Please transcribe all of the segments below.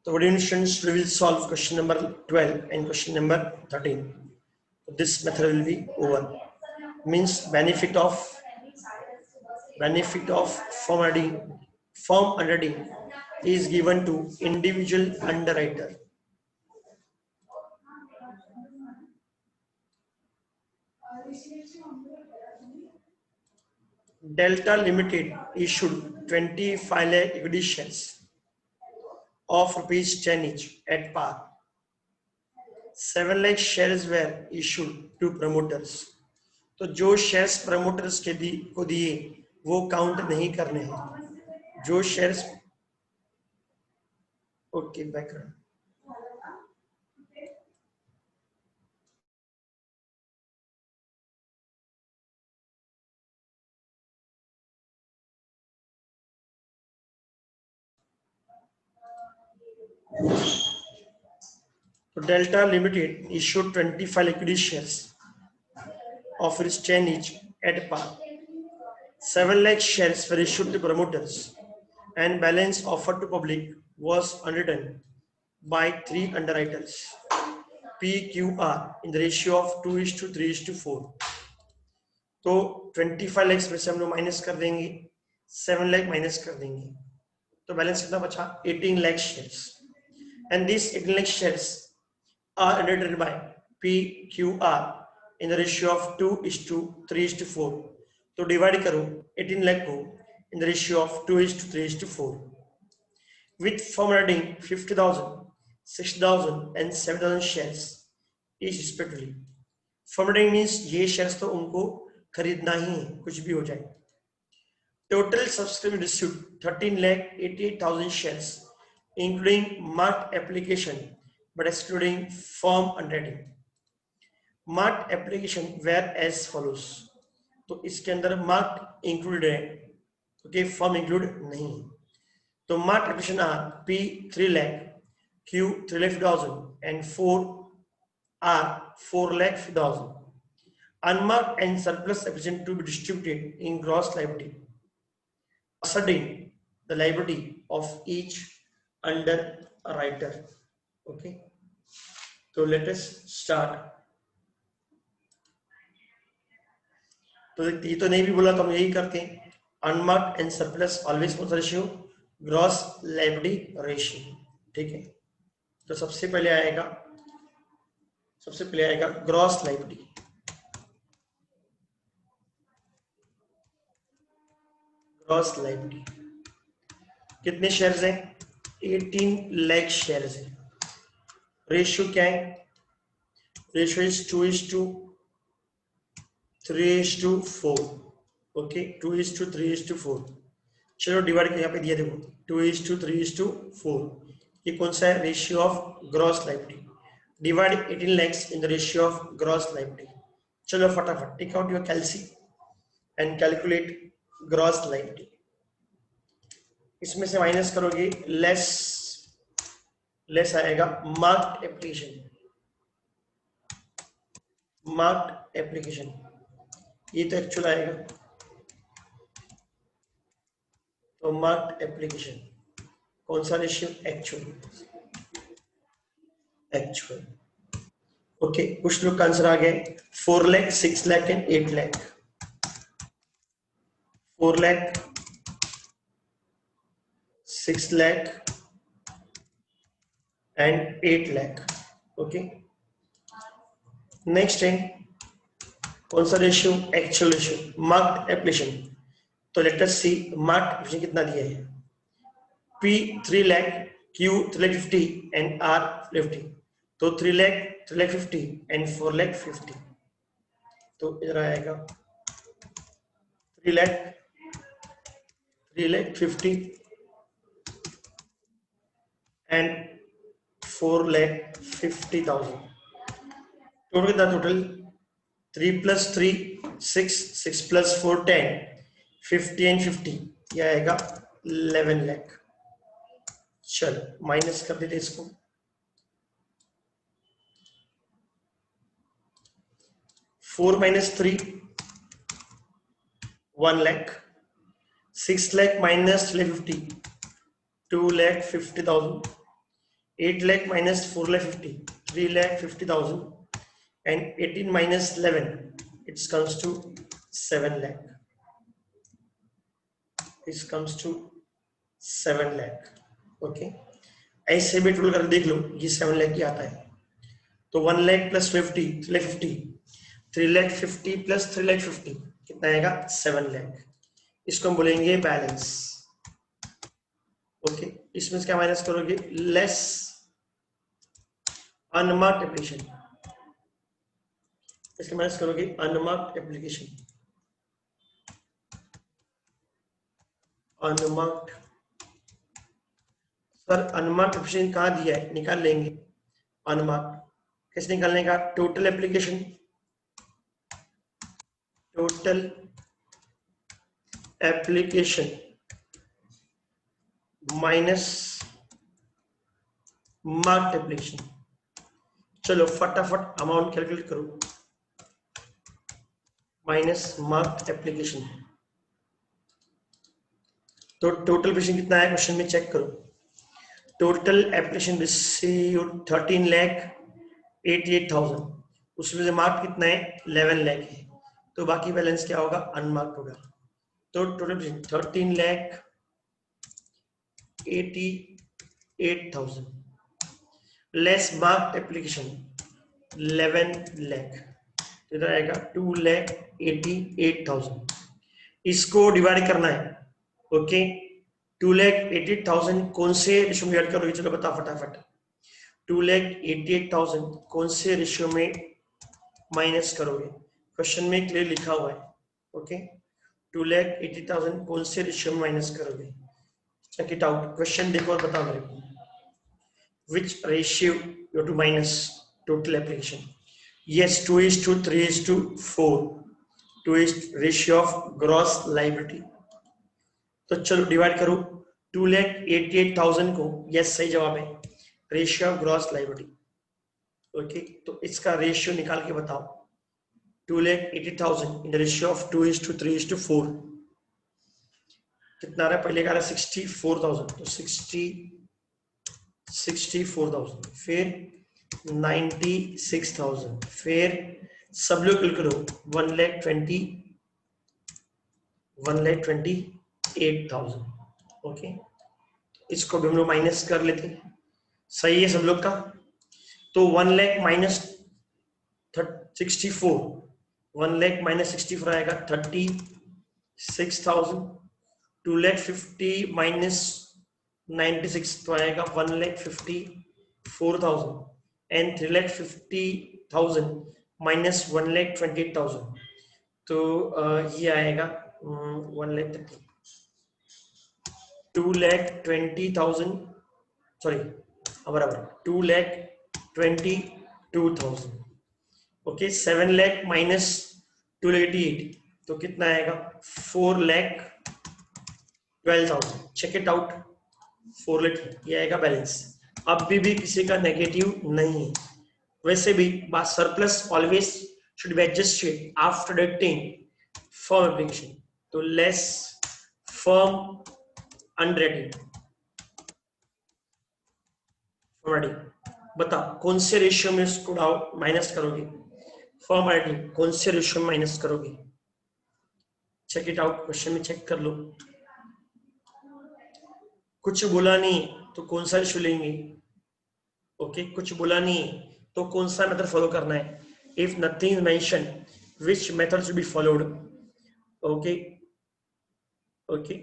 So dear students, we will solve question number 12 and question number 13. This method will be over. Means benefit of form underwriting is given to individual underwriter. Delta Limited issued 25 lakh equity shares of rupees 10 each at par. 7 lakh shares were issued to promoters. तो जो shares promoters को दिए वो count नहीं करने हैं. जो shares okay background तो Delta Limited issued 25 equity shares of its 10 each at par. 7 lakh shares were issued to promoters and balance offered to public was underwritten by 3 underwriters PQR in the ratio of 2:3:4. तो 25 lakhs में से हम लोग minus कर देंगे, 7 lakh minus कर देंगे, तो बैलेंस कितना बचा? 18 lakh shares. And these 18 lakh shares are underwritten by PQR in the ratio of 2:3:4. तो डिवाइड करो 18 lakh को in the ratio of 2:3:4 with forwarding 50,000, 60,000 and 7,000 shares each respectively. Forwarding means ये shares तो उनको खरीदना ही है, कुछ भी हो जाए. Total subscription received 13,88,000 shares, including marked application but excluding firm underwriting. Marked application were as follows. तो इसके अंदर marked included है, क्योंकि firm include नहीं. तो marked application are P 3 lakh, Q 3,50,000 and 4 are 4,50,000. Unmarked and surplus application to be distributed in gross liability, asserting the liability of each underwriter. Okay, so let us start. तो ये तो नहीं भी बोला तो हम यही करते हैं. अनमार्क्ड एंड सरप्लस ऑलवेज कौन सा रेशियो? Gross liability ratio. ठीक है, तो सबसे पहले आएगा ग्रॉस लायबिलिटी. ग्रॉस लायबिलिटी कितने शेयर्स हैं? 18 लाख शेयर्स हैं. रेशियो क्या है? Ratio is 2:3:4. ओके, 2:3:4. चलो डिवाइड कर, यहाँ पे दिया देखो 2:3:4. ये कौन सा है? Ratio of gross liability. Divide 18 lakhs in the ratio of gross liability. चलो फटाफट take out your calci and calculate gross liability. इसमें से माइनस करोगे लेस आएगा मार्क्ड एप्लीकेशन. ये तो एक्चुअल आएगा. तो मार्क्ड एप्लीकेशन कौन सा रेशियो? एक्चुअल. ओके, कुछ लोग का आंसर आ गया 4 lakh, 6 lakh and 8 lakh. 4 lakh, 6 lakh and 8 lakh. Okay, next है कौन सा ratio? Actual ratio. Marked application. तो लेट अस सी मार्क्ड एप्लीकेशन कितना दिया है. P 3 lakh, Q 3,50,000 and R 50. तो 3 lakh, 3,50,000 and 4,50,000. तो इधर आएगा 3 lakh, 3,50,000 and 4,50,000. टोटल कितना? Total 3 + 3 6, 6 + 4 10, 50 and 50. यह आएगा 11 lakh. चलो माइनस कर देते इसको. 4 - 3 1 lakh. 6 lakh - 3,50,000 2,50,000. 8 lakh minus 4 lakh 50, 3 lakh 50,000, and 18 minus 11, it comes to 7 lakh. It comes to 7 lakh. Okay, ऐसे भी टोटल कर देख लो, ये 7 लाख की आता है, तो 1 लाख प्लस 50, 3 लाख 50, 3 लाख 50 प्लस 3 लाख 50 कितना आएगा? 7 लाख। इसको हम बोलेंगे बैलेंस। ओके, इसमें से क्या माइनस करोगे? लेस अनमार्क्ड एप्लीकेशन, इसके माइनस करोगे unmarked application, unmarked. Sir unmarked application कहाँ दिया है? निकाल लेंगे अनमार्क्ड। कैसे निकालने का? Total application, total application minus marked application. चलो फटाफट अमाउंट कैलकुलेट करो, माइनस मार्क्ड एप्लीकेशन। तो टोटल एप्लीकेशन कितना है क्वेश्चन में चेक करो। टोटल एप्लीकेशन रिसीव 13 लाख 88,000, उसमें से मार्क कितना है? 11 लाख है, तो बाकी बैलेंस क्या होगा? अनमार्क्ड होगा। तो total 13 lakh 88,000 less marked application 11 lakh, इधर आएगा 2 लाख 88,000। इसको डिवाइड करना है। ओके, 2,88,000 कौन से रेशियो में डिवाइड करोगे? चलो बता फटाफट। 2,88,000 कौन से रेशियो में माइनस करोगे? क्वेश्चन में क्लियर लिखा हुआ है। ओके, 2,80,000 कौन से रेशियो में माइनस करोगे? चेक इट आउट, क्वेश्चन देखो और बताओ मेरे को। Which ratio you have to minus total application? Yes, 2:3:4, 2 is ratio of gross liability। तो चलो डिवाइड करो 2,88,000 को, यस सही जवाब है, ratio of gross liability. Okay, तो इसका रेशियो निकाल के बताओ। 2,80,000 इन द रेशियो ऑफ 2:3:4 कितना आ रहा है? पहले का रहा 64,000, तो 64,000, फिर 96,000, फिर सब लोग क्लिक करो 1,28,000। ओके, इसको भी हम लोग माइनस कर लेते हैं। सही है सब लोग का? तो 1 लाख माइनस 64, 1 लाख माइनस 64 आएगा 36,000। 2,50,000 माइनस 96 तो आएगा 1,54,000, एंड 3,50,000 माइनस 1,28,000, तो ये आएगा 1,30,000, 2,20,000, सॉरी बराबर 2,22,000। ओके, 7 लाख माइनस 2,88, तो कितना आएगा? 4,12,000। चेक इट आउट, 4 लाख, ये आएगा बैलेंस। अब भी किसी का नेगेटिव नहीं है। वैसे भी बात surplus always should be adjusted after deducting firm application, तो लेस फर्म अंडरराइटिंग। बता कौन से रेशियो में इसको माइनस करोगे? फर्म अंडरराइटिंग कौन से रेशियो में माइनस करोगे? चेक इट आउट, क्वेश्चन में चेक कर लो। कुछ बोला नहीं तो कौन सा रेशियो लेंगे? ओके, कुछ बोला नहीं तो कौन सा मेथड फॉलो करना है? If nothing mention which method should be followed? Okay okay,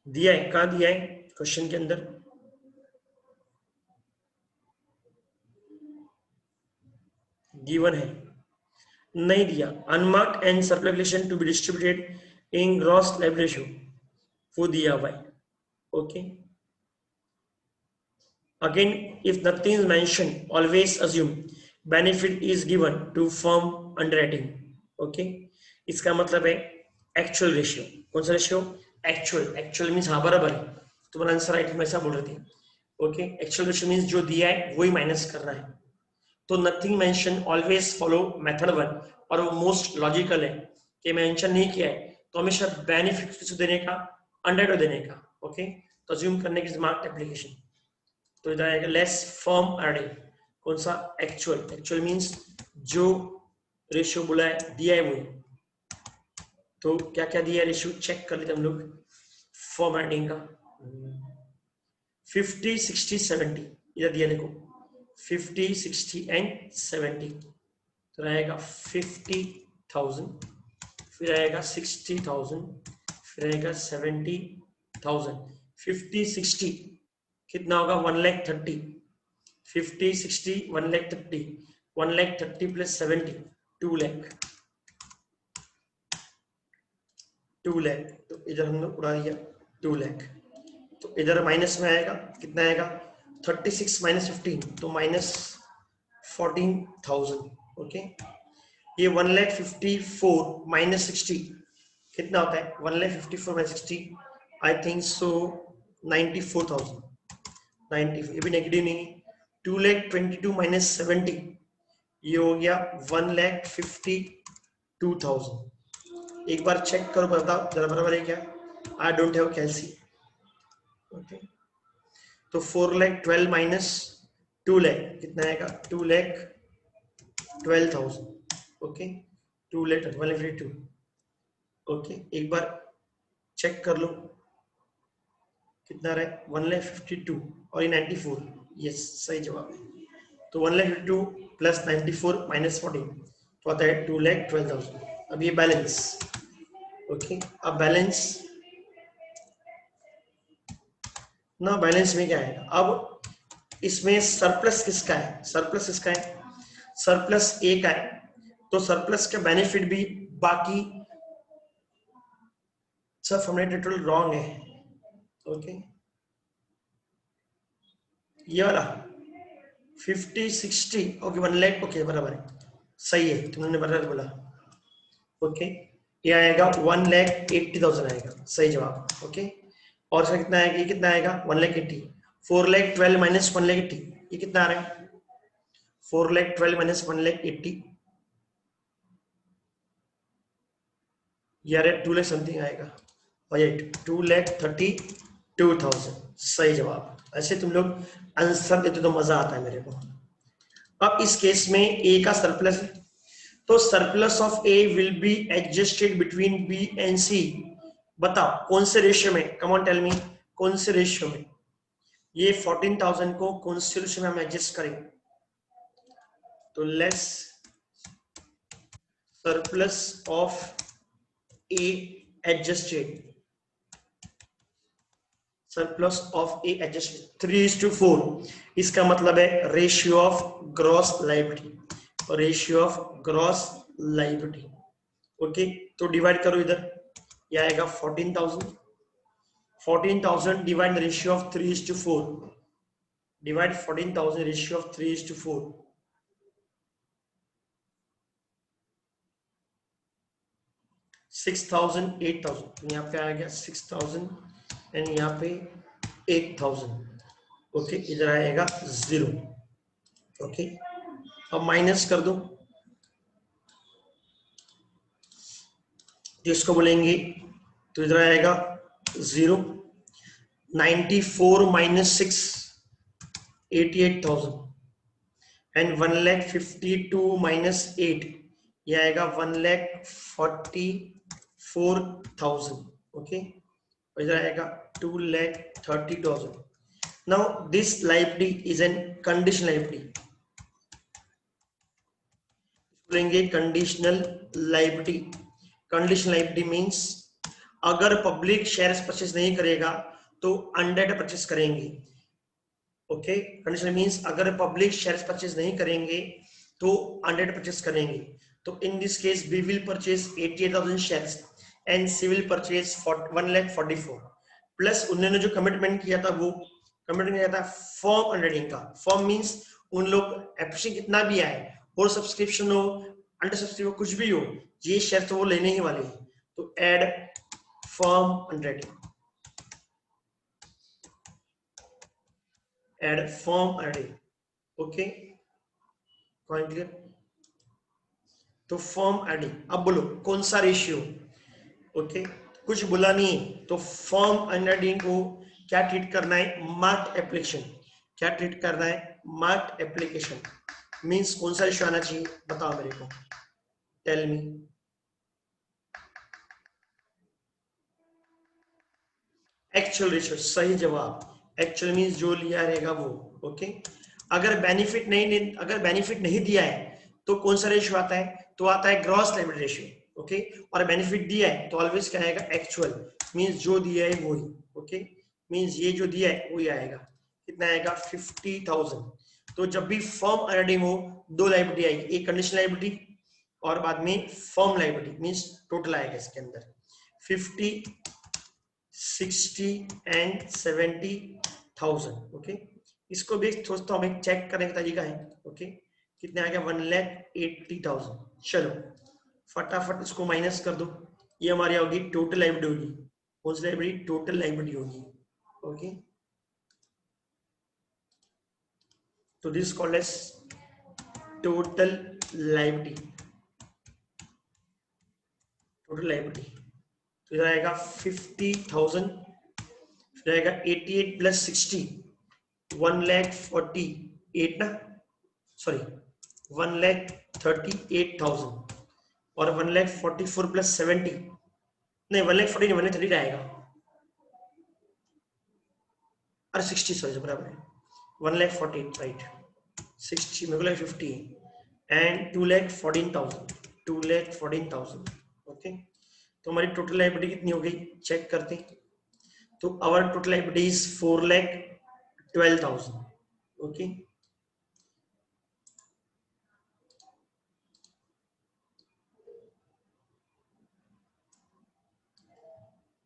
दिया है, कहां दिया है क्वेश्चन के अंदर? गिवन है, नहीं दिया। Unmarked and surplus application to be distributed in gross liability ratio, वो दिया हुआ है। Okay, again if nothing is mentioned always assume benefit is given to firm underwriting। okay, इसका मतलब है एक्चुअल रेशियो। कौन सा रेशियो? एक्चुअल। एक्चुअल मींस हाँ बराबर है, तुम्हारा आंसर राइट में ऐसा बोल रहे थे। ओके, एक्चुअल रेशियो मींस जो दिया है वही माइनस करना है। तो nothing mention always follow method 1, और वो मोस्ट लॉजिकल है कि मेंशन नहीं किया है तो हमेशा बेनिफिट किसको देने का? अंडरराइटर देने का। ओके, तो अज्यूम करने की मार्क्ड एप्लीकेशन, तो इधर आएगा लेस फर्म अर्निंग। कौन सा? एक्चुअल। एक्चुअल मींस जो रेशियो बोला है दिया है वही। तो क्या क्या दिया है रेशियो चेक कर लेते हम लोग। फर्म अर्निंग का 50, 60, 70 इधर दिया देखो 50, 60 एंड 70। तो रहेगा 50,000, फिर आएगा 60,000, फिर आएगा 70,000। 50, 60 कितना होगा? 1,30,000। 50, 60, 1,30,000। 1,30,000 प्लस 70 2 लाख। 2 लाख तो इधर हमने उड़ा दिया 2 लाख। तो इधर माइनस में आएगा कितना आएगा? 36 माइनस 15 तो माइनस 14,000। ओके, ये 1,54,000 माइनस 60 कितना होता है? 1,54,000 माइनस 60 आई थिंक सो 94,000। 94 ये भी नेगेटिव नहीं। 2,22,000 माइनस 70 ये हो गया 1,52,000। एक बार चेक करो बताओ जरा बराबर है क्या? I don't have calci. Okay, तो 4,12,000 माइनस 2 लाख कितना आएगा? 2,12,000। ओके, 2,152। ओके, एक बार चेक कर लो कितना रहा है? 1,52,000 और ये 94। यस, सही जवाब है। तो 1,52,000 प्लस 94 माइनस 14 तो आता है 2,12,000। अब ये बैलेंस। ओके, अब बैलेंस ना, बैलेंस में क्या है? अब इसमें सरप्लस किसका है? सरप्लस किसका है? सरप्लस ए का है। तो सरप्लस का बेनिफिट भी बाकी सब फंडामेंटल रॉन्ग है। ओके, ये वाला 50, 60 ओके 1 लाख ओके बराबर है, सही है, तुमने बराबर बोला। ओके, ये आएगा 1,80,000 आएगा, सही जवाब। ओके, और इसका कितना आएगा? ये कितना आएगा? 1,80,000। 4,12,000 माइनस 1,80,000 ये कितना आ रहा है? 4,12,000 माइनस 1,80,000 यार 2 लाख समथिंग आएगा। और ये 2,32,000 सही जवाब। ऐसे तुम लोग आंसर देते तो मजा आता है मेरे को। अब इस केस में ए का सरप्लस है, तो surplus of A will be adjusted between B and C. बताओ कौन से रेशियो में? कम ऑन टेल मी, कौन से रेशियो में? ये 14,000 को कौन से रेशियो में हम एडजस्ट करेंगे? तो less surplus of A adjusted, surplus of A adjusted 3:4। इसका मतलब है रेशियो ऑफ ग्रॉस लायबिलिटी और ratio of gross liability. Okay, तो डिवाइड करो इधर, ये आएगा 14,000। 14,000 divide ratio of 3:4, divide 14,000 ratio of 3:4। 6,000 8,000 तो यहाँ पे आ गया 6,000 एंड यहाँ पे 8,000। ओके, इधर आएगा 0। ओके, अब माइनस कर दो, जिसको बोलेंगे तो इधर आएगा 0। 94 माइनस 6 88,000 एंड 1,52,000 माइनस 8 ये आएगा 1,44,000। ओके, इधर आएगा 2,30,000। Now this liability is an conditional liability, बोलेंगे conditional liability. Conditional liability means अगर पब्लिक शेयर्स परचेज नहीं करेगा तो अनडेट परचेज करेंगे। ओके, कंडीशनल मींस अगर पब्लिक शेयर्स परचेज नहीं करेंगे तो अनडेट परचेज करेंगे। तो in this case we will purchase 88,000 shares and C will purchase 1,44,000 plus उन्होंने जो कमिटमेंट किया था वो कमिटमेंट किया था फॉर्म अंडरटेकिंग का। फॉर्म मींस उन लोग एप्लीकेशन कितना भी आए और सब्सक्रिप्शन हो अंडर सब्सक्रिप्शन कुछ भी हो, ये शेयर तो वो लेने ही वाले हैं। तो add form undertaking, add form undertaking. Okay, point clear? तो फॉर्म एडिंग, अब बोलो कौन सा रेशियो? ओके, कुछ बोला नहीं तो फॉर्म एडिंग को क्या ट्रीट करना है? Mark application. क्या ट्रीट करना है? मार्क्ड एप्लीकेशन मींस कौन सा रेशियो आना चाहिए, बताओ मेरे को, टेल मी। एक्चुअल रेशियो, सही जवाब। एक्चुअल मींस जो लिया रहेगा वो। ओके, अगर बेनिफिट नहीं दिया है तो कौन सा रेशियो आता है? तो आता है ग्रॉस लायबिलिटी रेशियो। ओके, और बेनिफिट दिया है तो ऑलवेज क्या आएगा? एक्चुअल मींस जो दिया है वही। ओके, मींस ये जो दिया है वही आएगा। कितना आएगा? 50,000। तो जब भी फर्म अनरेडिंग हो, दो लायबिलिटी आएगी, एक कंडीशनल लायबिलिटी और बाद में फर्म लायबिलिटी, मींस टोटल आएगा इसके अंदर 50, 60 एंड 70,000। ओके, इसको भी दोस्तों हमें चेक करने का तरीका है। ओके, कितने आ गया? 1,80,000। चलो फटाफट इसको माइनस कर दो, ये हमारी होगी टोटल लायबिलिटी होगी। कौन सी लायबिलिटी? टोटल लायबिलिटी होगी। ओके, तो this called as total liability. Total liability तो इधर आएगा 50,000, फिर आएगा 88 प्लस 60, 1,48 ना, सॉरी 1,38,000 और 1,44 प्लस 70, नहीं 1,40 नहीं 1,30 आएगा, अरे 60 सॉरी बराबर है 1,48 राइट, 60 मेरे को लगा 50 एंड 2,14,000। ओके, तो हमारी टोटल लायबिलिटी कितनी हो गई चेक करते हैं। तो our total liability is 4,12,000। Okay,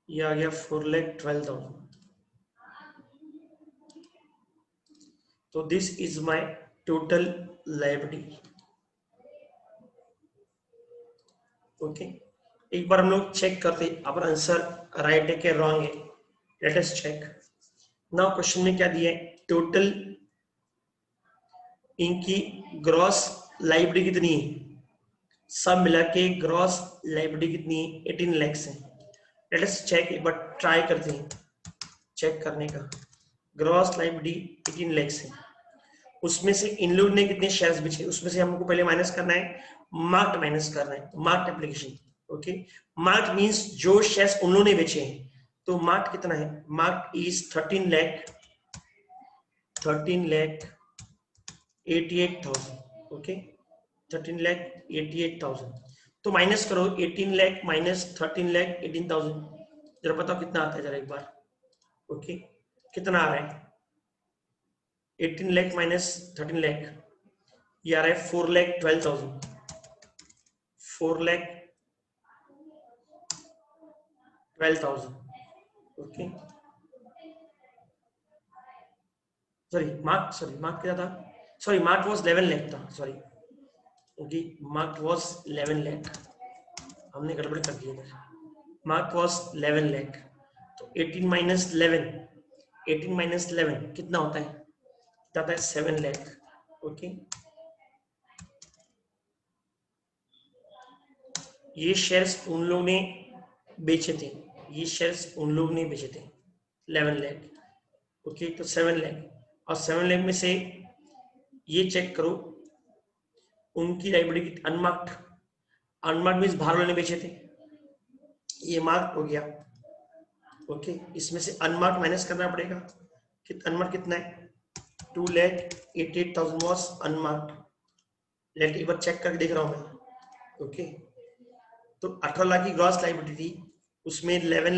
ये आ गया 4,12,000। तो this is my total liability. Okay, एक बार हम लोग चेक करते अपन आंसर राइट है कि रॉन्ग है। Let us check. Now question में क्या दिया है? टोटल इनकी ग्रॉस लायबिलिटी कितनी है? सब मिला के ग्रॉस लायबिलिटी कितनी है? 18 लैक्स है। लेट अस चेक, एक बार ट्राई करते हैं चेक करने का। ग्रॉस लायबिलिटी 18 लैक्स है, उसमें से इन लोग ने कितने शेयर्स बेचे, उसमें से हमको पहले माइनस करना है, मार्क्ड माइनस करना है, marked application. Okay, marked means जो शेयर्स उन लोगों ने बेचे हैं। तो मार्क्ड कितना है? Marked is 13,88,000। ओके, 13,88,000। तो माइनस करो 18 लाख माइनस 13,18,000, जरा बताओ कितना आता है जरा एक बार। ओके, कितना आ रहा है? 18 लाख माइनस 13 लाख, ये आ रहा है 4,12,000। 4,12,000। ओके, सॉरी मार्क क्या था? सॉरी मार्क वॉज 11 लाख था, sorry. Okay, mark was 11 lakh, हमने गड़बड़ कर दिया था। मार्क वॉज 11 लाख, तो 18 माइनस 11, 18 माइनस 11 कितना होता है? कितना होता है? 7 लाख। ओके, ये शेयर्स उन लोगों ने बेचे थे, ये शेयर्स उन लोगों ने बेचे थे 11 लाख। ओके, तो 7 लाख और 7 लाख में से ये चेक करो उनकी लायबिलिटी अनमार्क्ड, अनमार्क्ड मींस बाहर वाले ने बेचे थे, ये मार्क हो गया। ओके, इसमें से अनमार्क्ड माइनस करना पड़ेगा। अनमार्क्ड कितना है? 2,88,000 वॉज अनमार्क्ड। लेट एक बार चेक करके देख रहा हूं मैं। ओके, तो 18 लाख की ग्रॉस लायबिलिटी थी, उसमें 11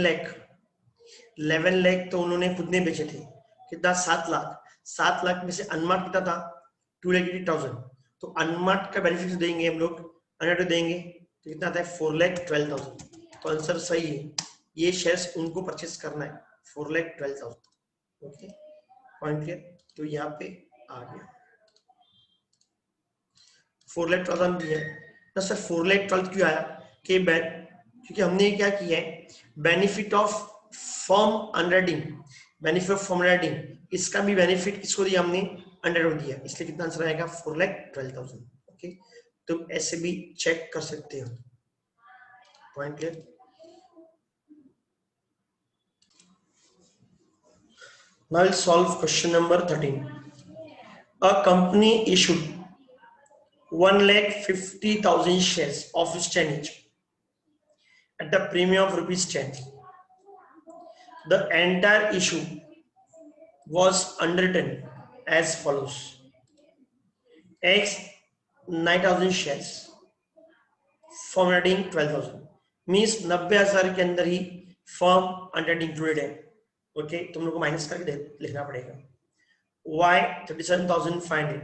लाख तो उन्होंने खुद ने बेचे थे। कितना? 7 लाख। 7 लाख में से अनमार्क्ड कितना था? 2,88,000। तो अनमार्क्ड का बेनिफिट देंगे हम लोग, अनमार्क्ड देंगे तो कितना आता है? 4,12,000। तो आंसर सही है, ये शेयर्स उनको परचेस करना है 4,12,000। Okay, point clear? तो यहाँ पे आ गया 4,12,000 भी है ना सर। 4,12,000 क्यों आया? कि क्योंकि हमने क्या किया है, benefit of firm underwriting, benefit of firm underwriting, इसका भी बेनिफिट किसको दिया? हमने अनरेड दिया, इसलिए कितना आंसर आएगा? 4,12,000। ओके, तुम ऐसे भी चेक कर सकते हो। Point clear? Now I'll solve question number 13. A company issued 1,50,000 shares of its 10 each at a premium of rupees 10. The entire issue was underwritten as follows: X 9,000 shares, form rating 12,000, means 90,000 के अंदर ही form under included है. Okay, तुम लोग को minus करके लिखना पड़ेगा. Y 37,500,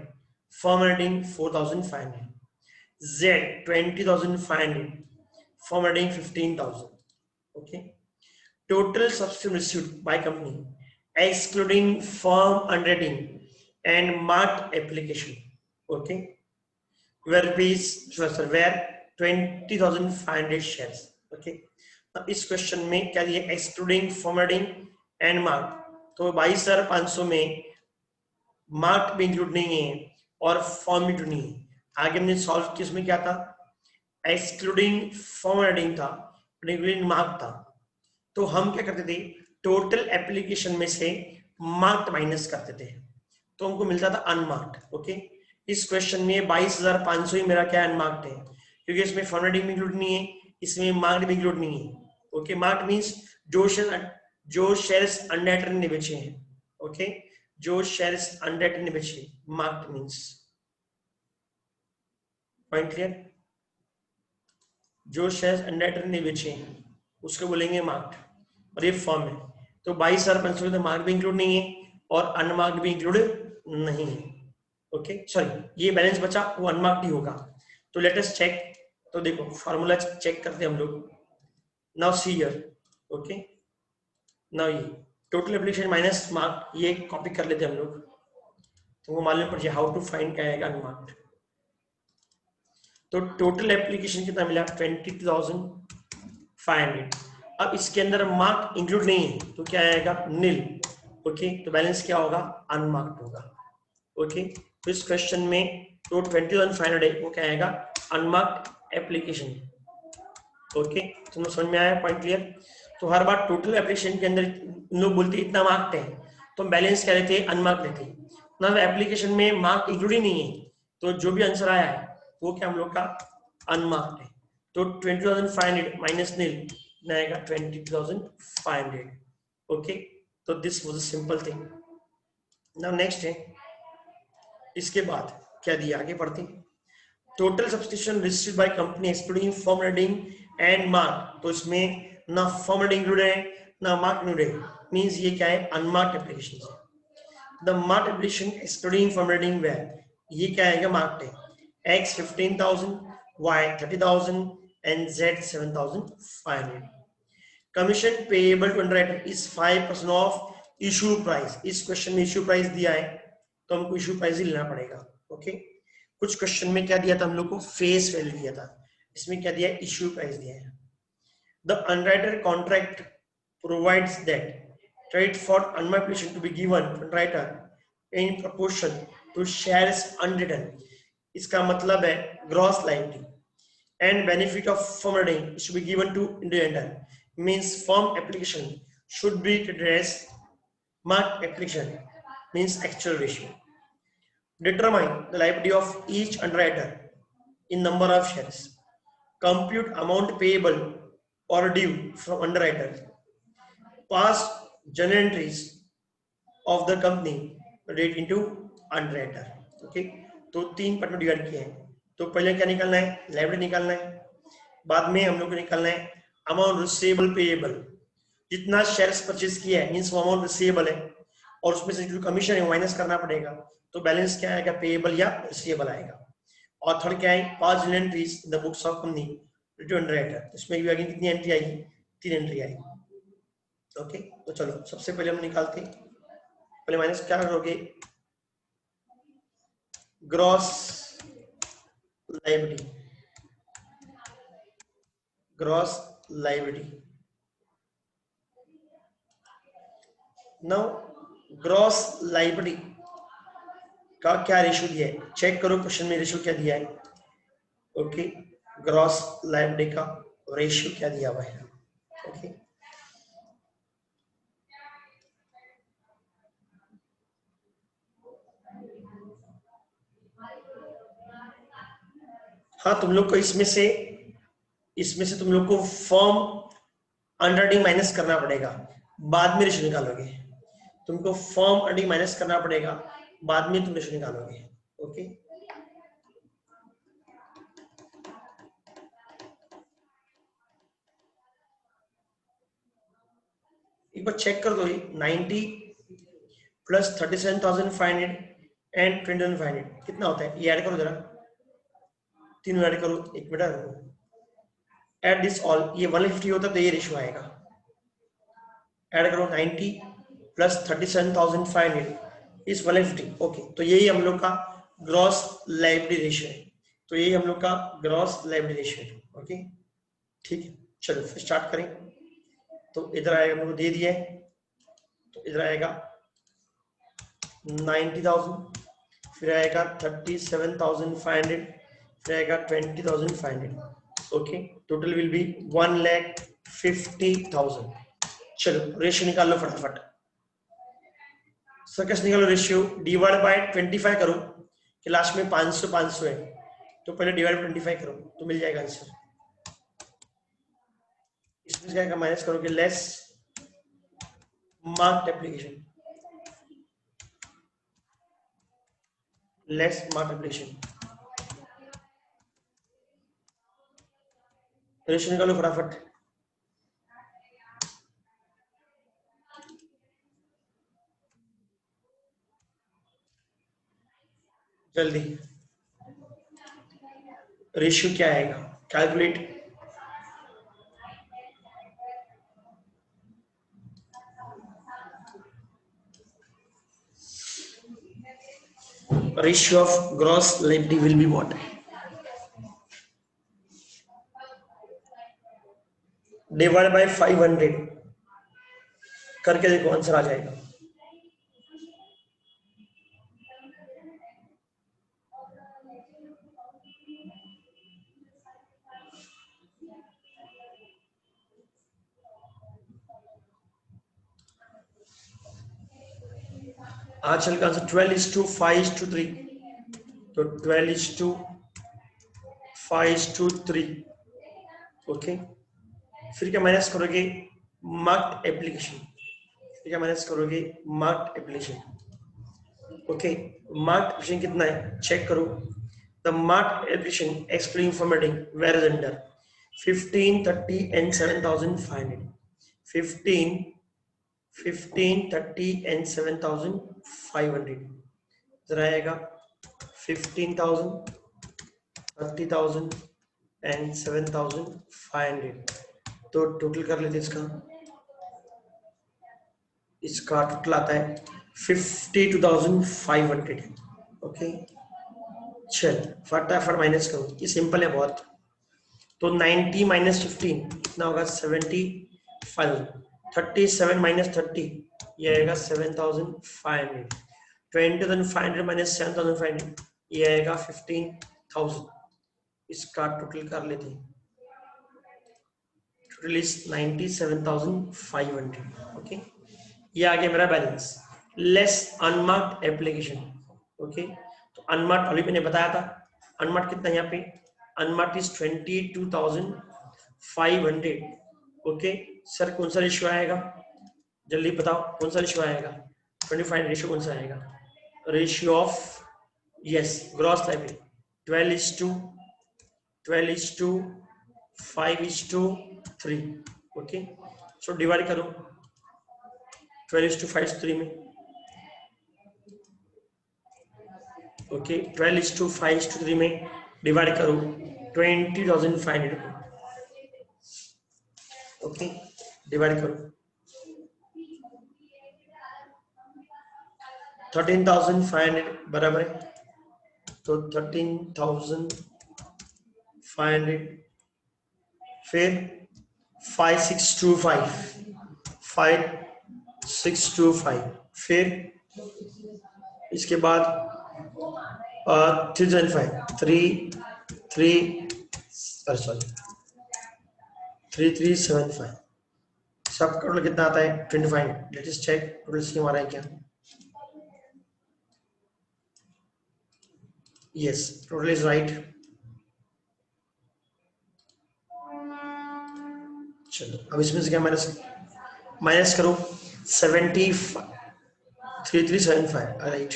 form rating 4,500, Z 20,500, form rating 15,000. Okay, total subscription received by company excluding firm underwriting and marked application, okay, were 20,500 shares. okay, अब इस क्वेश्चन में क्या दिया? Excluding formatting and mark. तो 22,500 में मार्क भी इंक्लूड नहीं है और फॉर्म भी नहीं है. आगे हमने सॉल्व किया, उसमें क्या था? एक्सक्लूडिंग फॉर्मेटिंग था, इंक्लूडिंग मार्क था. तो हम क्या करते थे? टोटल एप्लीकेशन में से मार्क्ड माइनस करते थे, तो हमको मिलता था अनमार्क्ड. ओके, इस क्वेश्चन में 22,500 ही मेरा क्या अनमार्क्ड है, क्योंकि इसमें फॉर्मेटिंग भी इंक्लूड नहीं है, इसमें मार्क्ड भी इंक्लूड नहीं है. ओके, मार्क्ड मींस जो शेयर्स अनडेटर ने बेचे हैं. ओके, जो शेयर्स अनडेटर ने बेचे, मार्क्ड मींस. Point clear? जो शेयर्स अनडेटर ने बेचे हैं उसको बोलेंगे मार्क्ड, और ये फॉर्म है. तो 22,500 तो मार्क भी इंक्लूड नहीं है और अनमार्क्ड भी इंक्लूड नहीं है. ओके, सॉरी, ये बैलेंस बचा वो अनमार्क्ड ही होगा. तो लेट अस चेक. तो देखो फॉर्मूला चेक करते हैं हम लोग. Now see here. Okay, now ये टोटल एप्लीकेशन माइनस मार्क, ये कॉपी कर लेते हैं हम लोग, तो वो मालूम पड़ जाए हाउ टू फाइंड क्या आएगा अनमार्क्ड. तो टोटल एप्लीकेशन कितना मिला? 22,500. अब इसके अंदर मार्क इंक्लूड नहीं है तो क्या आएगा? नील. ओके, तो बैलेंस क्या होगा? अनमार्क्ड होगा. ओके, तो इस क्वेश्चन में तो 21,500 है, वो क्या आएगा? Unmarked application. ओके, तुमको समझ में आया? Point clear? तो हर बार टोटल एप्लीकेशन के अंदर लोग बोलते इतना मार्क्ड है, तो हम बैलेंस क्या लेते? अनमार्क्ड लेते. ना एप्लीकेशन में मार्क इंक्लूड ही नहीं है, तो जो भी आंसर आया है वो क्या हम लोग का अनमार्क्ड है. तो 20,500 माइनस नील आएगा 22,500. ओके, तो this was a simple thing. Now next है, इसके बाद क्या दिया? आगे बढ़ते हैं. Total subscription received by company excluding form rating and mark. तो इसमें ना फॉर्म रेटिंग इंक्लूड है ना मार्क इंक्लूड है, मींस ये क्या है? अनमार्क्ड एप्लीकेशन है. The marked application excluding form rating where, ये क्या आएगा? मार्क्ड है. X 15,000, Y 30,000 and Z 7,500. Commission payable to underwriter is 5% of issue price. इस क्वेश्चन में इश्यू प्राइस दिया है तो हमको इश्यू प्राइस ही लेना पड़ेगा. ओके, कुछ क्वेश्चन में क्या दिया था हम लोग को? फेस वैल्यू दिया था. इसमें क्या दिया है? इश्यू प्राइस दिया है. The underwriter contract provides that credit for unmarked to be given to underwriter in proportion to shares underwritten. इसका मतलब है gross liability and benefit of firm rating should be given to individual, means firm application should be treated as marked application, means actual ratio. Determine the liability of each underwriter in number of shares. Compute amount payable or due from underwriter. Pass journal entries of the company rate into underwriter. Okay, तो 3 part में divide किए हैं. तो पहले क्या निकालना है? Liability निकालना है. बाद में हम लोग को निकालना है अमाउंट रिसीवेबल पेएबल. जितना शेयर्स परचेज किया है मींस वो अमाउंट रिसीवेबल है, और उसमें से जो कमीशन है माइनस करना पड़ेगा, तो बैलेंस क्या आएगा? पेएबल या रिसीवेबल आएगा. और थर्ड क्या है? पांच entries in the books of company return underwriter. इसमें भी आगे कितनी एंट्री आएगी? 3 एंट्री आएगी. ओके, तो चलो सबसे पहले हम निकालते हैं. पहले माइनस क्या करोगे? Gross liability. Gross liability. Now gross liability का क्या रेशियो दिया है? चेक करो क्वेश्चन में रेशियो क्या दिया है. ओके, ग्रॉस लायबिलिटी का रेशियो क्या दिया हुआ है? ओके, हाँ, तुम लोग को इसमें से तुम लोग को फॉर्म अंडरराइटिंग माइनस करना पड़ेगा, बाद में रेशियो निकालोगे। तुमको फॉर्म अंडरराइटिंग माइनस करना पड़ेगा, बाद में तुम रेशियो निकालोगे। ओके, एक बार चेक कर दो, 90 प्लस 37,500 एंड 20,500 कितना होता है, ये ऐड करो जरा, तीनों ऐड करो, एक मिनट, एड दिस ऑल, ये 150 होता तो ये रेशियो आएगा। ऐड करो 90 प्लस 37,500 इज 150। ओके, तो यही हम लोग का ग्रॉस लायबिलिटी रेशियो है। तो यही हम लोग का ग्रॉस लायबिलिटी रेशियो है। ओके, ठीक है, चलो फिर स्टार्ट करें। तो इधर आएगा, हम लोग दे दिया है, तो इधर आएगा 90,000, फिर आएगा 37,500, फिर आएगा 20,500। Okay, total will be 1,50,000। चलो रेशियो निकाल लो फटाफट। सर कैसे निकालो रेशियो, डिवाइड बाय 25 करो कि लास्ट में 500 500 है, तो पहले डिवाइड 25 करो तो मिल जाएगा आंसर। इसमें क्या माइनस करोगे, less marked application, less marked application. Ratio निकालो फटाफट। जल्दी, रेशियो क्या आएगा, calculate. Ratio of gross liability will be what, divide by 500 करके देखो आंसर आ जाएगा। आजकल का आंसर 12:5:3, तो 12:5:3। ओके, फिर क्या माइनस करोगे, मार्क्ड एप्लीकेशन, फिर क्या माइनस करोगे, marked application. Okay, marked application कितना है चेक करो, the marked application excluding formatting where is under 15, 30 and 7,500, 15, 30 and 7,500 जरा आएगा 15,000, 30,000 and 7,500। तो टोटल कर लेते इसका टोटल आता है 52,500। ओके, चल फटाफट माइनस करो, ये सिंपल है बहुत। तो 90 माइनस 15 कितना होगा, 75। 37 माइनस 30 ये आएगा 7,500। 20,500 माइनस 7,500 ये आएगा 15,000। इसका टोटल कर लेते हैं, टोटल इज 97,500। ओके, ये आ गया मेरा balance, less unmarked application. Okay, तो अनमार्क्ड अभी मैंने बताया था, अनमार्क्ड कितना है यहाँ पे, अनमार्क्ड इज 22,500। ओके सर, कौन सा रेशियो आएगा, जल्दी बताओ कौन सा रेशियो आएगा, 25 रेशियो कौन सा आएगा, ratio of yes gross liability 12:5:3। Okay, so divide करो 12:5:3 में। ओके, 12:5:3 में डिवाइड करो 20,500 को। ओके, डिवाइड करो 13,500 बराबर है, तो 13,500 फिर 5,625 फिर इसके बाद 3,375 सब टोटल कितना आता है 25। Let us check total scheme आ रहा है क्या, यस टोटल इज राइट। चलो अब इसमें से क्या माइनस करो 3375 राइट।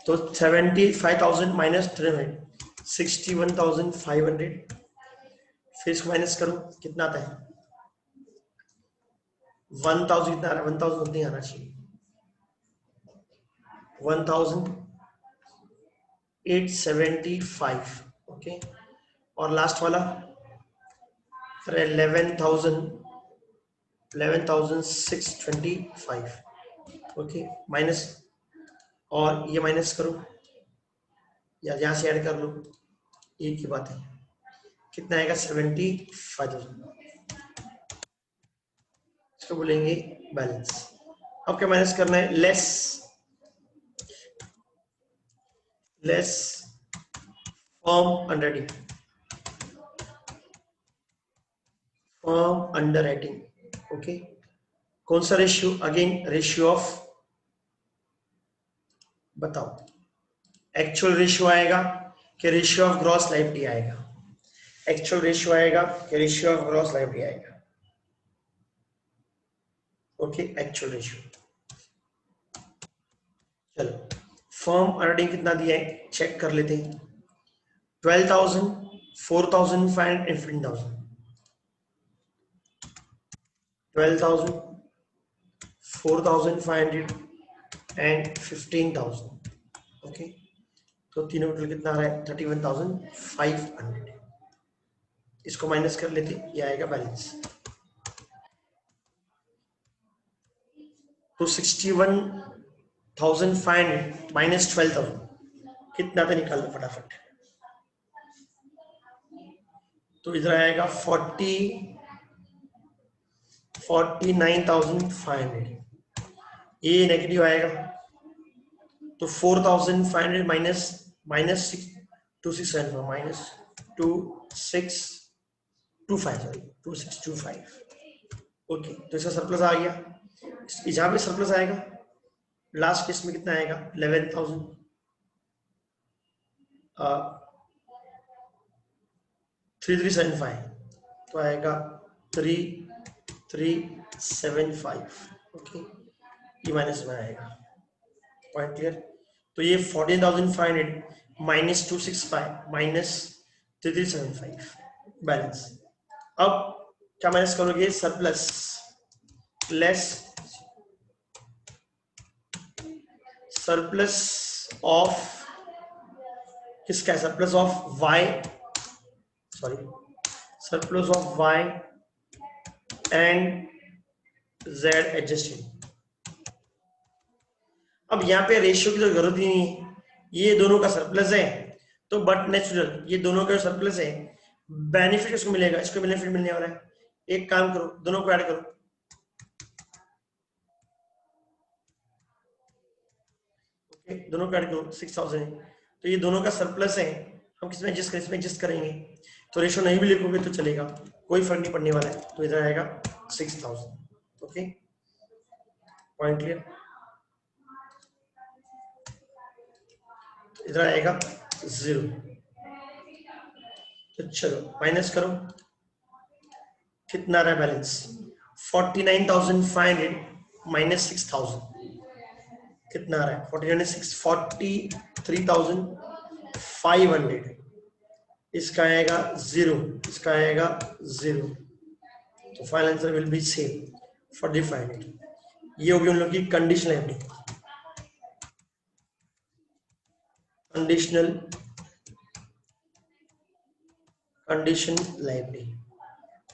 तो 75,000 माइनस 300 61,500। फिर इसको माइनस करो कितना आता है 1000 कितना आ रहा है 1000 नहीं आना चाहिए 1875 ओके। और लास्ट वाला 11,625 ओके माइनस और ये माइनस करो या यहाँ से ऐड कर लो एक ही बात है कितना आएगा 75,000 इसको बोलेंगे बैलेंस। अब क्या माइनस करना है less form under writing okay. कौन सा रेशियो अगेन रेशियो ऑफ बताओ एक्चुअल रेशियो आएगा कि रेशियो ऑफ ग्रॉस लायबिलिटी आएगा एक्चुअल रेशियो आएगा कि रेशियो ऑफ ग्रॉस लायबिलिटी आएगा ओके एक्चुअल रेशियो। चलो फर्म अर्निंग कितना दिया है चेक कर लेते हैं 12,000 4,500 and 15,000 12,000 4,500 and 15,000 ओके। तो तीनों टोटल कितना आ रहा है 31,500। इसको माइनस कर लेते ये आएगा बैलेंस। तो 61,500 माइनस 12,000 कितना था निकाल लो फटाफट। तो इधर आएगा 49,500 ये नेगेटिव आएगा तो 4,500 माइनस 2625 माइनस 2625 सॉरी 2625 ओके। तो इसका सरप्लस आ गया जहां पे सरप्लस आएगा लास्ट केस में कितना आएगा 11,000 3375 तो आएगा 3375 ओके ये माइनस में आएगा पॉइंट क्लियर। तो ये 14,500 माइनस 265 माइनस 3375 बैलेंस। अब क्या माइनस करोगे सरप्लस सरप्लस ऑफ किसका है surplus of Y sorry surplus of Y and Z adjusted. अब यहाँ पे रेशियो की तो जरूरत ही नहीं है ये दोनों का सरप्लस है तो बट नेचुरल ये दोनों का सरप्लस है बेनिफिट किसको मिलेगा इसको बेनिफिट मिलने वाला है। एक काम करो दोनों को ऐड करो ओके दोनों को ऐड करो 6,000 है तो ये दोनों का सरप्लस है हम किसमें एडजस्ट करेंगे तो रेशियो नहीं भी लिखोगे तो चलेगा कोई फर्क नहीं पड़ने वाला है। तो इधर आएगा 6,000 ओके पॉइंट क्लियर। इधर आएगा 0 तो चलो माइनस करो कितना रहा बैलेंस 49,500 माइनस 6,000 कितना आ रहा है 43,500 इसका आएगा 0 इसका आएगा 0 तो final answer will be same 4500। ये होगी उन लोगों की कंडीशनल लायबिलिटी कंडीशन लायबिलिटी।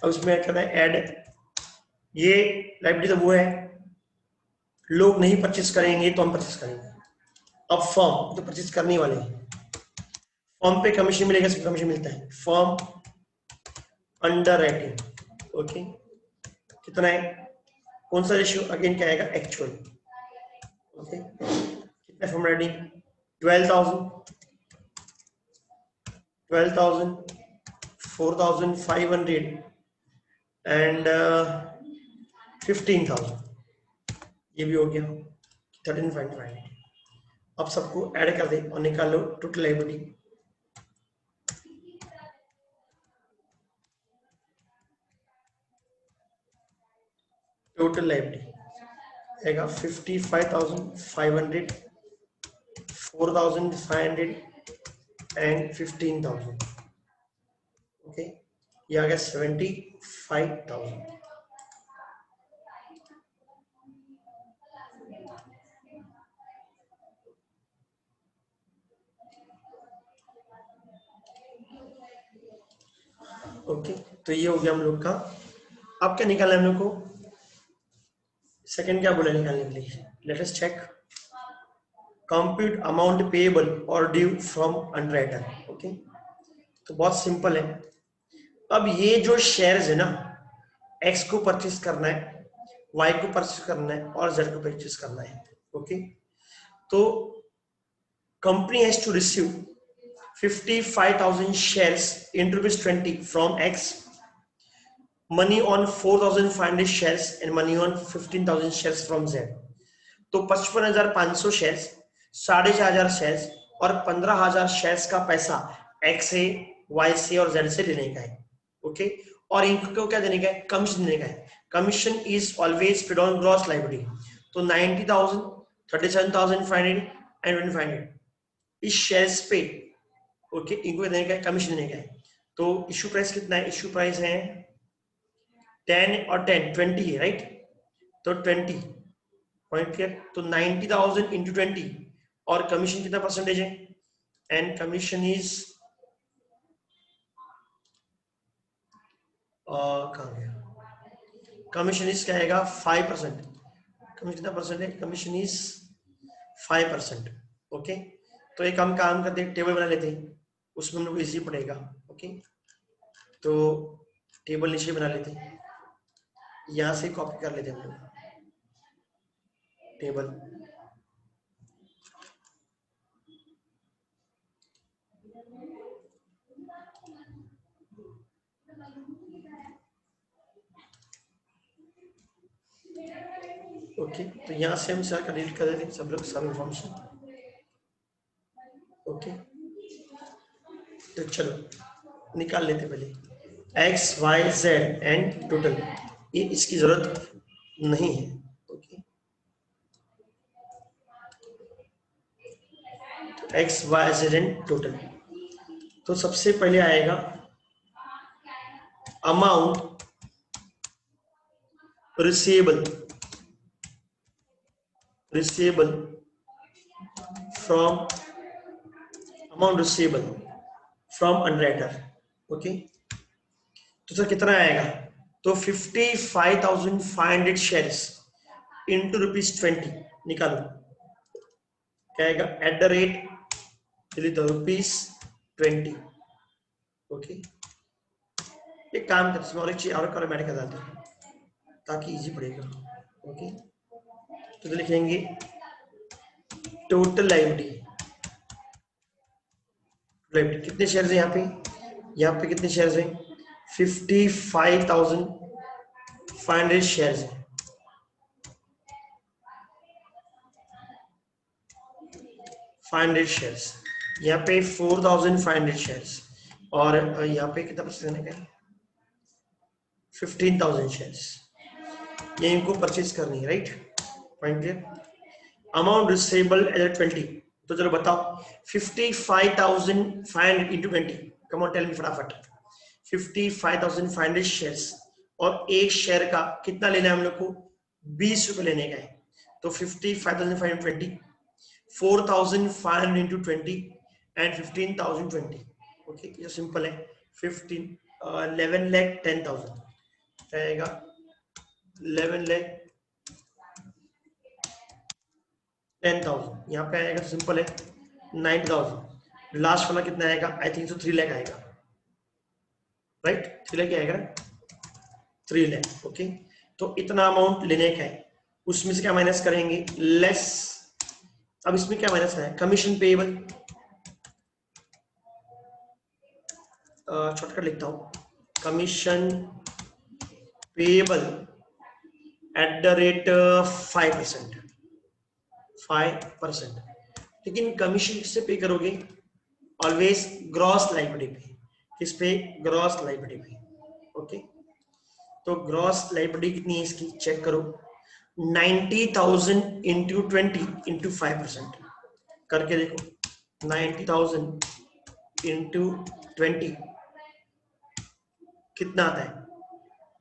अब इसमें क्या करना है ऐड ये लायबिलिटी तो वो है लोग नहीं परचेस करेंगे तो हम परचेस करेंगे। अब फॉर्म तो परचेस करने वाले हैं फॉर्म पे कमीशन मिलेगा इसमें कमीशन मिलता है फॉर्म अंडर राइटिंग ओके कितना है कौन सा रेशियो अगेन क्या आएगा एक्चुअल ओके कितना फॉर्म राइटिंग 12,000 4,500 एंड 15,000 ये भी हो गया 13,500। अब सबको ऐड कर दे और निकाल लो टोटल लायबिलिटी टोटल लाइबिलिटी आएगा 55,500, 4,500 एंड 15,000। ओके, ये आ गया 75,000। ओके, तो ये हो गया हम लोग का। अब क्या निकालना है हम लोग को? सेकंड क्या बोला निकालने के लिए? Let us check. Compute amount payable or due from underwriter. Okay, तो बहुत सिंपल है। अब ये जो शेयर्स है ना, एक्स को परचेस करना है, वाई को परचेस करना है और जेड को परचेस करना है। ओके, तो company has to receive 55,000 shares in ₹20 from X, money on 4,500 shares and money on 15,000 shares from Z. तो 55,500 शेयर्स, 4,500 शेयर्स और 15,000 शेयर्स का पैसा X से, Y से और Z से लेने का है। ओके, और इनको क्या देने का है? कमीशन देने का है। Commission is always paid on gross liability. तो 90,000, 37,500 एंड 2,500 इस शेयर्स पे, ओके, इनको देने का है, कमीशन देने का है। तो इश्यू प्राइस कितना है? इश्यू प्राइस है 10 और 10 20 है, राइट? तो 20 पॉइंट क्लियर। तो 90,000 इंटू 20 और कमीशन कितना परसेंटेज है? एंड कमीशन इज कहाँ गया? कमीशन इज क्या आएगा? 5%। कमीशन कितना परसेंट है? Commission is 5%। ओके, तो एक हम काम करते हैं, टेबल बना लेते हैं, उसमें हम लोग इजी पड़ेगा। ओके, तो टेबल नीचे बना लेते हैं, यहां से कॉपी कर लेते हैं हम लोग टेबल। ओके, तो यहाँ से हम सारा डिलीट कर देते हैं सब लोग, सब इंफॉर्मेशन। ओके, तो चलो निकाल लेते पहले X Y Z and total. ये इसकी जरूरत नहीं है। ओके, तो X Y Z and total. तो सबसे पहले आएगा amount receivable, receivable from, amount receivable from underwriter. Okay, तो सर कितना आएगा? तो 55,500 शेयर्स इंटू ₹20 निकालो, क्या आएगा? At the rate ₹20। ओके, एक काम करते हैं, और एक चीज और मैटर कर देते हैं ताकि इजी पड़ेगा। ओके, तो लिखेंगे टोटल लायबिलिटी। कितने शेयर्स हैं यहाँ पे? यहाँ पे कितने शेयर्स हैं? 55,500 शेयर्स हैं। 500 शेयर्स, यहाँ पे 4,500 शेयर्स और यहाँ पे कितना परसेंट देने का है? 15,000 शेयर्स। ये इनको परचेज करनी है, right? Point clear. Amount receivable as 20। तो चलो बताओ 55,500 into 20। Come on tell me फटाफट। 55,500 शेयर्स और एक शेयर का कितना लेना है हम लोग को? 20 रुपए लेने का है। तो 55,520, 4,500 इंटू 20 एंड 15,020। ओके, ये सिंपल है। 11,10,000 आएगा। 11,10,000 यहाँ पे आएगा, सिंपल है। 9,000 लास्ट वाला कितना आएगा? आई थिंक सो 3 लाख आएगा, राइट? 3 लाख आएगा, 3 लाख। ओके, तो इतना अमाउंट लेने का है, उसमें से क्या माइनस करेंगे? लेस। अब इसमें क्या माइनस है? Commission payable. शॉर्टकट लिखता हूं, commission payable at the rate 5%। 5%। लेकिन कमीशन किससे पे करोगे? ऑलवेज ग्रॉस लायबिलिटी पे। किस पे? ग्रॉस लायबिलिटी पे। ओके, तो ग्रॉस लायबिलिटी कितनी है इसकी चेक करो, 90,000 इंटू 20 इंटू 5% करके देखो, 90,000 इंटू 20 कितना आता है,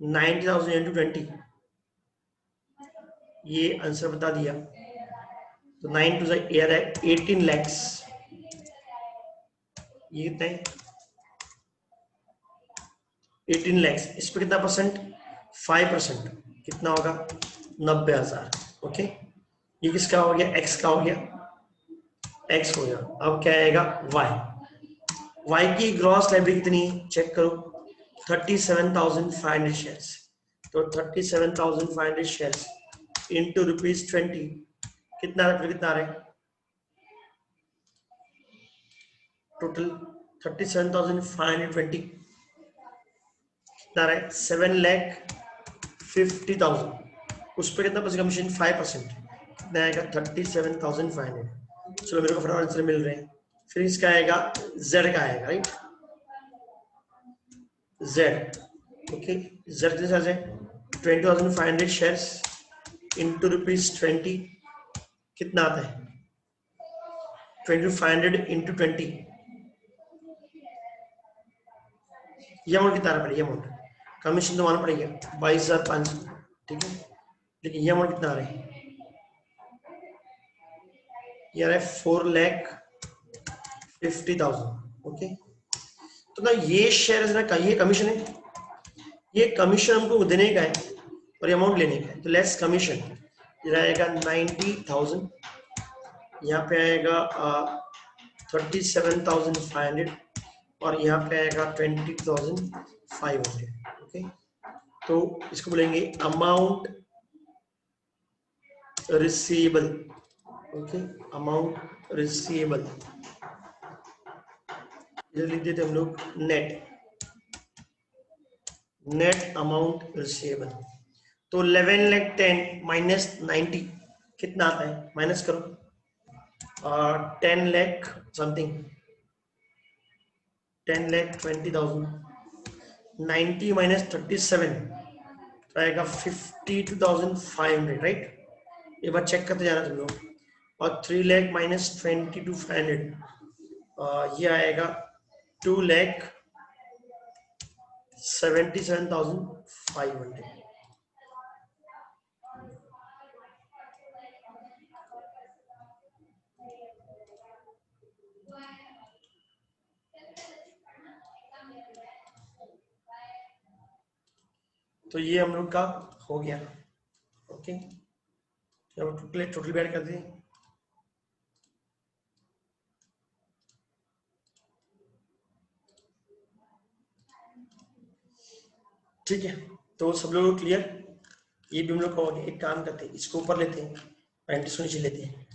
90,000 इंटू 20, ये आंसर बता दिया। तो 9 टू ईयर है 18 लैक्स, ये कितना है 18 लैक्स, इस पर कितना परसेंट 5%, कितना होगा 90,000। ओके, ये किसका हो गया, एक्स का हो गया, एक्स हो गया। अब क्या आएगा वाई की ग्रॉस लायबिलिटी कितनी चेक करो, 37,500 शेयर्स। तो 37,500 शेयर्स इंटू ₹20 कितना कितना आ रहा है टोटल, 37,520 कितना रहा है 7,50,000, उस पर कितना परसेंट कमीशन 5%, कितना आएगा 37,500। चलो मेरे को फटाफट आंसर मिल रहे हैं। फिर इसका आएगा जेड का आएगा, राइट, जेड। ओके, जेड कितने चार्ज है 20,500 शेयर्स इंटू ₹20 कितना आता है 2,500 इंटू 20, ये अमाउंट कितना आ पड़ेगा, अमाउंट कमीशन तो मालूम पड़ेगा 22,500, ठीक है, लेकिन ये अमाउंट कितना आ रहा है, ये आ रहा है 4,50,000। ओके, तो ना ये शेयर ना ये कमीशन है, ये कमीशन हमको देने का है और अमाउंट लेने का है, तो लेस कमीशन ये रहेगा 90,000, यहाँ पे आएगा 37,500 और यहाँ पे आएगा 20,500। ओके, तो इसको बोलेंगे amount receivable. Okay, amount receivable लिख देते हम लोग नेट अमाउंट रिसीवेबल। तो 11,10,000 माइनस 90 कितना आता है, माइनस करो 10 लाख समथिंग, 10,20,000, 90 माइनस 37 तो आएगा 52,500, राइट। एक बार चेक करते जाना तुम लोग, और 3 लाख माइनस 22,500 ये आएगा 2,77,500। तो ये हम लोग का हो गया। ओके, चलो टोटल बैड कर दें। ठीक है, तो सब लोगों को क्लियर, ये भी हम लोग को एक काम करते हैं, इसको ऊपर लेते हैं, पेरेंटिस को नीचे लेते हैं।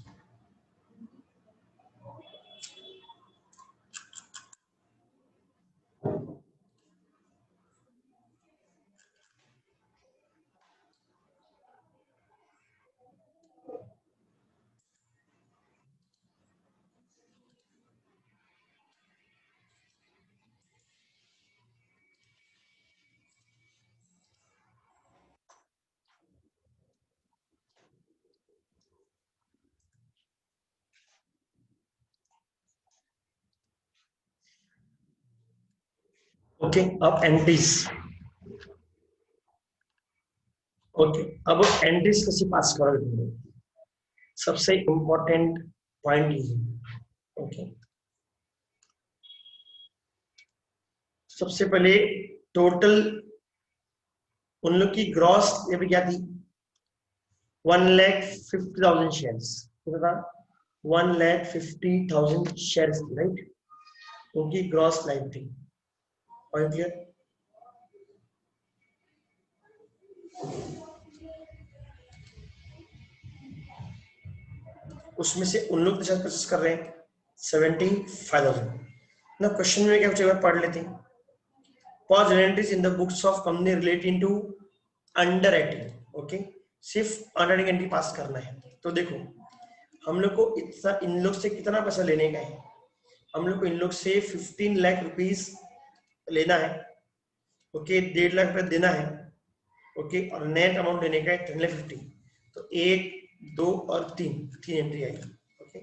ओके, अब एंट्रीज। ओके, अब एंट्रीज कैसे पास करोगे, सबसे इंपॉर्टेंट पॉइंट ये। ओके, सबसे पहले टोटल उन लोग की ग्रॉस ये भी क्या थी 1,50,000 शेयर्स, कितना 1,50,000 शेयर्स थी, राइट, उनकी ग्रॉस लाइन थी। पॉइंट क्लियर, उसमें से उन लोग परचेस कर रहे हैं 75,000 ना। क्वेश्चन में क्या कुछ पढ़ लेते हैं, pass entries in the books of company relating to underwriting. Okay, सिर्फ अंडर राइटिंग एंट्री पास करना है। तो देखो हम लोग को इतना इन लोग से कितना पैसा लेने का है, हम लोग को इन लोग से 15 लाख रुपीस लेना है। ओके, 1.5 लाख रुपए देना है ओके, और नेट अमाउंट लेने का है 10,50,000। तो 1, 2 और 3 एंट्री आएगी। ओके,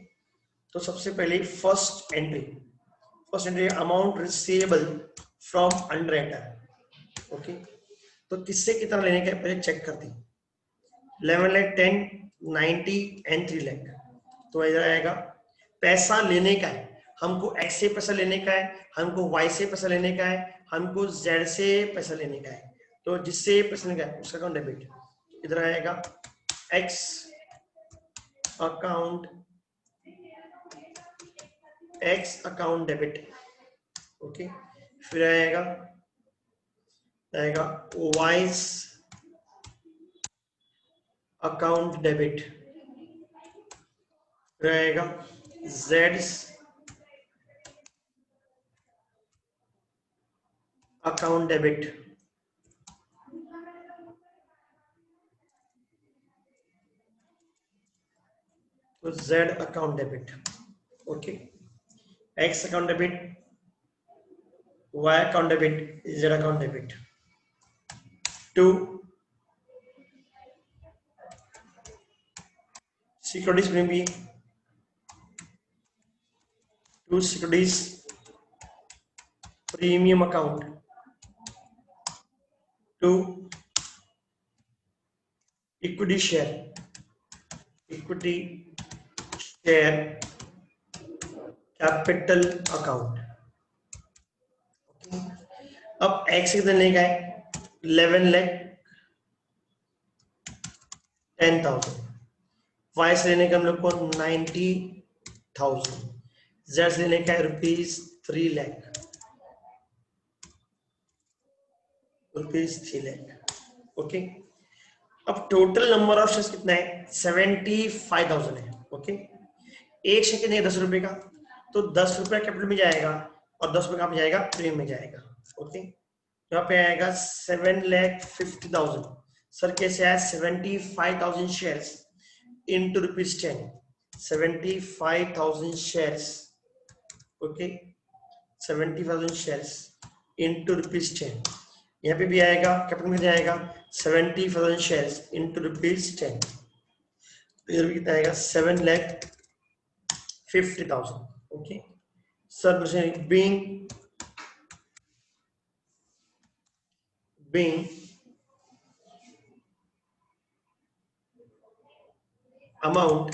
तो सबसे पहले first entry amount receivable from underwriter. Okay, तो किससे कितना लेने का है पहले चेक करते हैं। 11 लाख 10, 90 एंड 3 लाख। तो इधर आएगा पैसा लेने का है, हमको एक्स से पैसा लेने का है, हमको वाई से पैसा लेने का है, हमको जेड से पैसा लेने का है। तो जिससे पैसा लेने का है उसका अकाउंट डेबिट। इधर आएगा एक्स अकाउंट डेबिट। ओके, फिर आएगा वाइज अकाउंट डेबिट, फिर आएगा जेड्स अकाउंट डेबिट, तो Z account debit. Okay, X account debit, Y account debit, Z account debit. 2 securities में भी 2 securities premium account, 2 equity share capital account. अब एक्स कितने लेगा है 11,10,000, वाई से लेने का हम लोग को 90,000, जेड से लेने का है ₹3 लाख, ओके। अब टोटल नंबर ऑफ शेयर्स कितना है 75,000 है। ओके, एक शेयर कितने 10 रुपए का, तो 10 रुपया कैपिटल में जाएगा और 10 रुपये कहाँ पे जाएगा प्रीमियम में जाएगा। ओके, यहाँ पे आएगा 7,50,000। सर कैसे आया 75,000 shares into ₹10, 75,000 shares. Okay, 75,000 shares into ₹10, यहाँ पे भी आएगा कैपिटल में जाएगा 70,000 शेयर्स इंटू ₹10, इधर भी कितना आएगा 7,50,000। Okay sir, being amount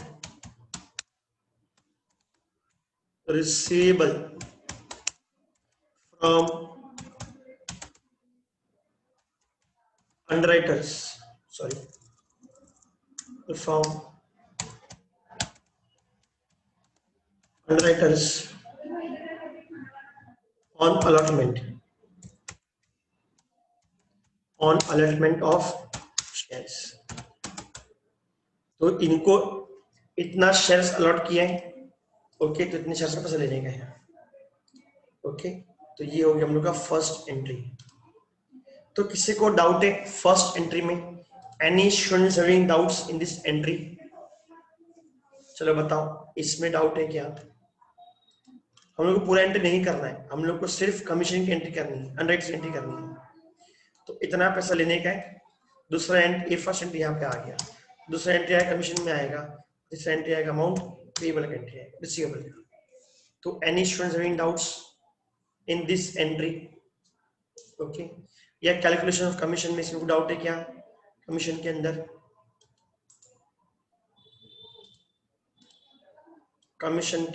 receivable from underwriters, from underwriters on allotment of shares। तो इनको इतना शेयर्स अलॉट किए हैं। ओके, तो इतने शेयर्स का पैसा लेने का है। ओके, तो ये हो गया हम लोग का फर्स्ट एंट्री। तो किसी को डाउट है फर्स्ट एंट्री में? Any students having doubts in this entry? चलो बताओ, इसमें डाउट है क्या? हम लोग को पूरा एंट्री नहीं करना है, हम लोग को सिर्फ कमीशन की एंट्री करनी है, अनराइट की एंट्री करनी है। तो इतना पैसा लेने का है। दूसरा एंट्री, फर्स्ट एंट्री यहाँ पे आ गया, दूसरा एंट्री आएगा कमीशन में आएगा, तीसरा एंट्री आएगा अमाउंट पेबल का एंट्री आएगा, रिसीवेबल का। तो any students having doubts in this entry? Okay, या कैलकुलेशन ऑफ कमीशन में इसमें डाउट है क्या? कमीशन के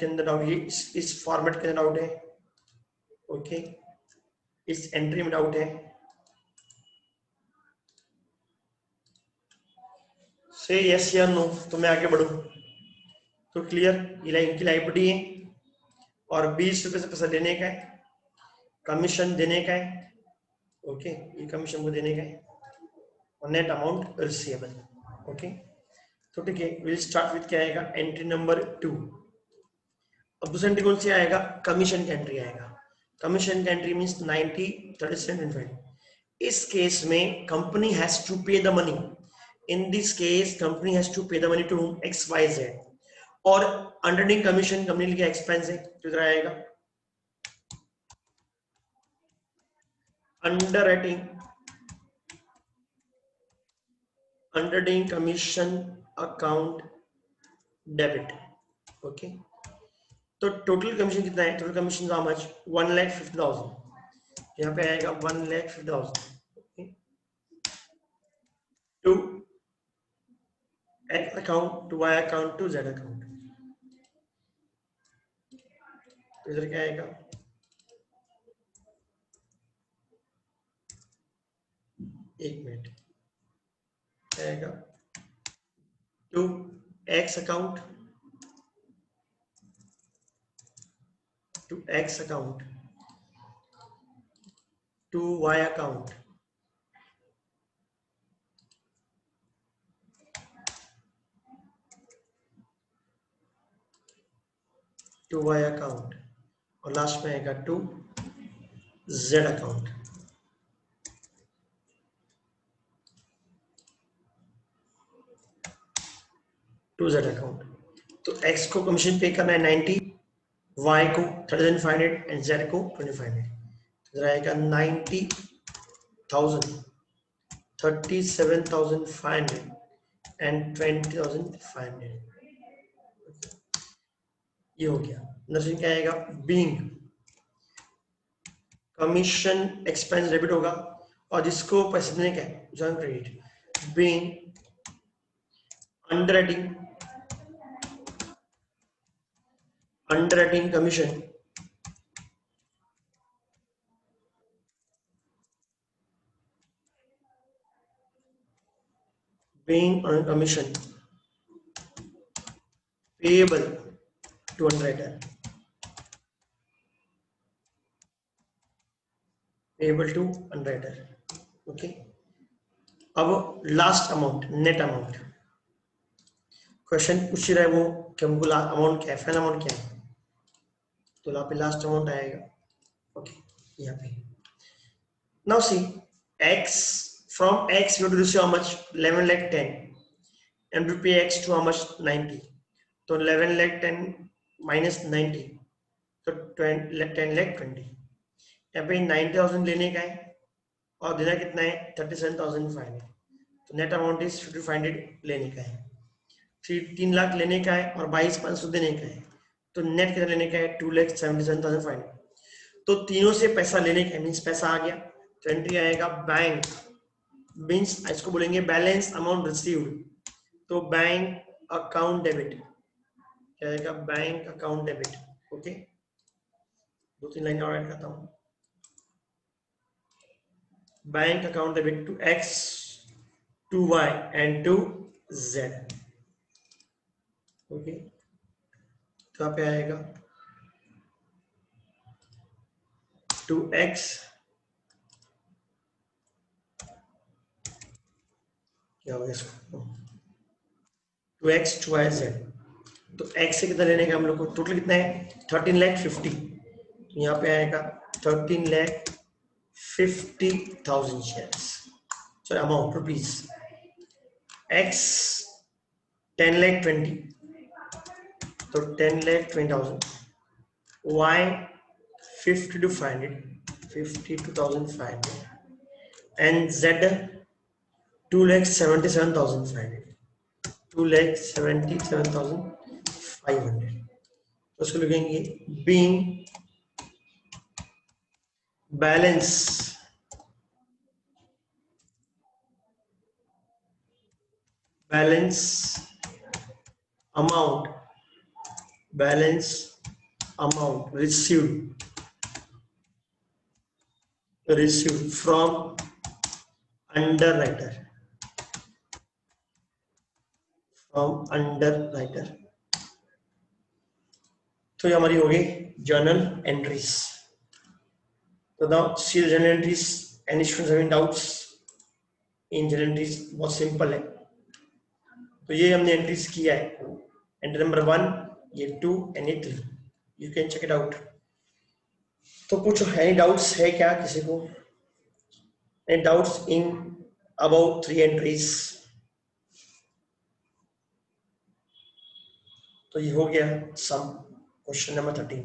अंदर डाउट, ये इस फॉर्मेट के अंदर डाउट है। ओके, इस एंट्री में डाउट है। से यस या नो, तो मैं आगे बढ़ू। तो क्लियर, ये इनकी लाइब्रेरी है और 20 रुपए से पैसा लेने का है, कमीशन देने का है। ओके, ये कमीशन को देने का है और नेट अमाउंट रिसीवेबल। ओके, तो ठीक है, विल स्टार्ट विद क्या आएगा एंट्री नंबर 2। अब दूसरा एंट्री कौन सी आएगा? कमीशन का एंट्री आएगा। कमीशन का एंट्री मींस 90, 37.5। इस केस में company has to pay the money. In this case company has to pay the money to XYZ, और अंडरटेकिंग कमीशन कंपनी का एक्सपेंस है। तो इधर आएगा underwriting undertaking commission account debit. Okay, तो टोटल कमीशन कितना है? Total commission how much? 1,50,000। यहाँ पे आएगा 1,50,000 to X account, to Y account, to Z account. तो इधर क्या आएगा? एक मिनट, आएगा to X account, to X account, to Y account, to Y account, और लास्ट में आएगा to Z account. To Z account. तो X को कमीशन पे करना है 90, Y को 3,500 एंड Z को 2,500। इधर आएगा 90,000, 37,500 एंड 20,500। ये हो गया। नर्सिंग क्या आएगा? बीइंग कमीशन एक्सपेंस डेबिट होगा, और जिसको पैसे देने का है join credit. Being underwriting commission being on commission payable to underwriter, payable to underwriter। Okay, अब last amount, net amount question पूछ रहा है वो कि हमको अमाउंट क्या है, फाइनल अमाउंट क्या है। तो यहाँ पे लास्ट अमाउंट आएगा। ओके, यहाँ पे now see x, from x we have to receive how much? 11,10,000 and to pay x to how much? 90। तो 11,10,000 minus 90, तो 10,20,000। यहाँ पे 90,000 लेने का है और देना कितना है? 37,500। तो नेट अमाउंट इज 5,500 लेने का है, 3 लाख लेने का है और 22,500 देने का है। तो नेट कितना लेने का है? 2,77,500। तो तीनों से पैसा लेने का मीन्स पैसा आ गया, तो एंट्री आएगा बैंक, मीन्स इसको बोलेंगे बैलेंस अमाउंट रिसीव्ड। तो बैंक अकाउंट डेबिट क्या आएगा? Bank account debit. Okay, 2-3 line और ऐड करता हूँ। Bank account debit to X, to Y and to Z. Okay, तो यहाँ पे आएगा टू एक्स, क्या होगा इसको? To X to Y Z. तो एक्स से कितना लेने का हम लोग को? टोटल कितना है? 13,50,000। तो यहाँ पे आएगा 13,50,000 shares, sorry amount rupees. X 10,20,000, तो 10,20,000। Y 52,500 and Z 2,77,500, 2,77,500। तो उसको लिखेंगे being balance amount received from underwriter, तो ये हमारी हो गई जर्नल एंट्रीज। तो now see the journal entries. Any students having doubts in journal entries? बहुत सिंपल है। तो ये हमने एंट्रीज किया है, एंट्री नंबर 1, ये 2 एंड ये 3। You can check it out. तो पूछो, एनी डाउट्स है क्या किसी को? Any doubts in about 3 entries? तो ये हो गया सम, क्वेश्चन नंबर 13।